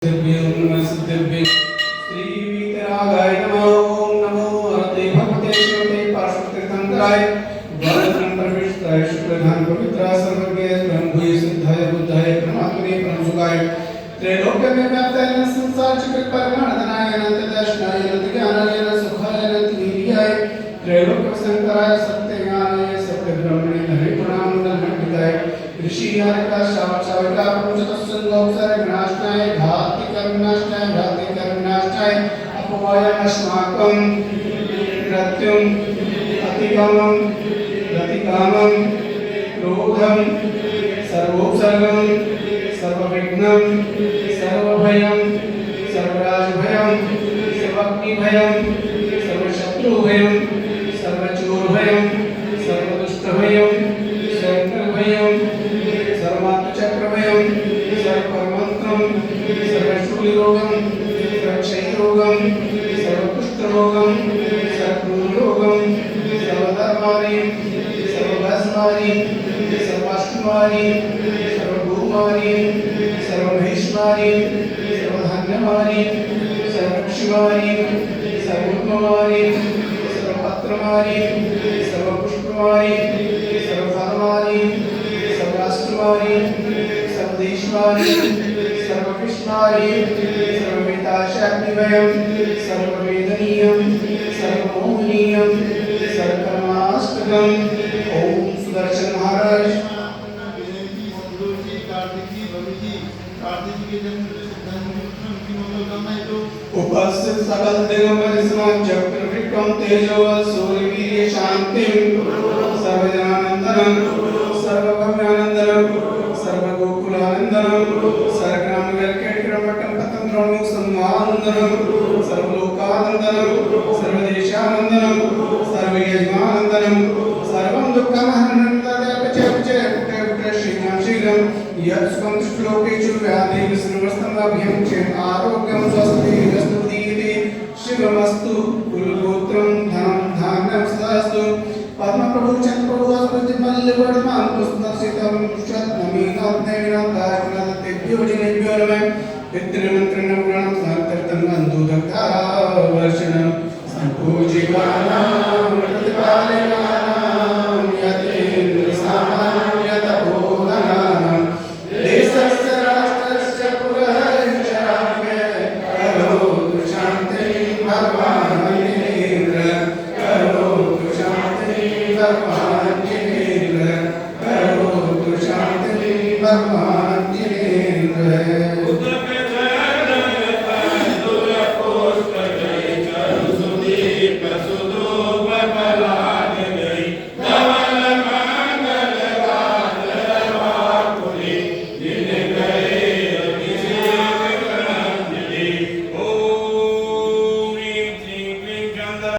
सिद्धिर्भ्य श्री वीतरागाय नमः। ओम नमो हरते भगवते शिवते पार्श्वतीर्थंकराय वरदं प्रविष्टाय शुक्लधाम पवित्राय सर्वज्ञ ब्रह्मभूय सिद्धाय बुद्धाय परमात्मने परमसुखाय त्रैलोक्य में व्याप्ताय संसार चक्र परमानंदनाय अनंत दर्शनाय अनंत ज्ञानाय अनंत सुखाय अनंत वीर्याय त्रैलोक्य संकराय सत्य ज्ञानाय सत्य ब्रह्मणे हरि प्रणाम नमः ऋषि नारका शावका पुरुषतस्संगोपसर विनाशनाय घाति कर्मनाशनाय अपवायमस्माकं मृत्युं अतिकामं प्रतिकामं क्रोधं सर्वोपसर्गं सर्वविघ्नं सर्वभयं सर्वराजभयं सर्वाग्निभयं सर्वशत्रुभयं सर्वचोरभयं सर्वदुष्टभयं सर्वभयं सर्वात्मचक्रभयं सर्वकर्मन्त्रं सर्वशूलिरोगं सर्वक्षयरोगं सर्वकुष्ठरोगं सर्वरोगं सर्वधर्माणि सर्वभस्मानि सर्वाष्टमानि सर्वभूमानि सर्वमहेश्वानि सर्वधान्यमानि सर्वक्षिमानि सर्वोत्तमानि सर्वपत्रमानि सर्वपुष्पमानि सर्वफलमानि सर्वाष्टमानि सर्वदेशमानि सर्वविश्वानि सर्ववेदाशाग्निमयं सर्ववेदनीयं सर्वमोहनीयं सर्वकर्माष्टकम्। ओम सुदर्शन महाराज उपस्थित सकल दिगंबर समाज चक्र विक्रम तेजो सूर्यवीर्य शांतिं सर्वजनानंदनं सर्वभव्यानंदनं सर्वगोकुलानंदनं सर्वग्रामगलकेटक्रमटं पतंद्रोणु सम्मानंदनं सर्वलोकानंदनं सर्वदेशानंदनं सर्वयजमानंदनं सर्वं दुःखमहनं तदेव शीघ्रं यत्स्वं श्लोकेषु व्याधि सर्वस्तमभ्यं चेत् आरोग्यं स्वस्ति वस्तुदीति शिवमस्तु कुलगोत्रं धनं धान्यं सदास्तु पद्मप्रभु चन्द्रप्रभु अस्मद्मल्लिवर्धमान पुस्तकसितं शतनमीनाथेन कारणतेभ्यो जनेभ्यो नमः। पितृमन्त्रं प्रणं सान्तर्तं गन्धोदग्धावर्षणं सम्पूज्यमानं प्रतिपालयामि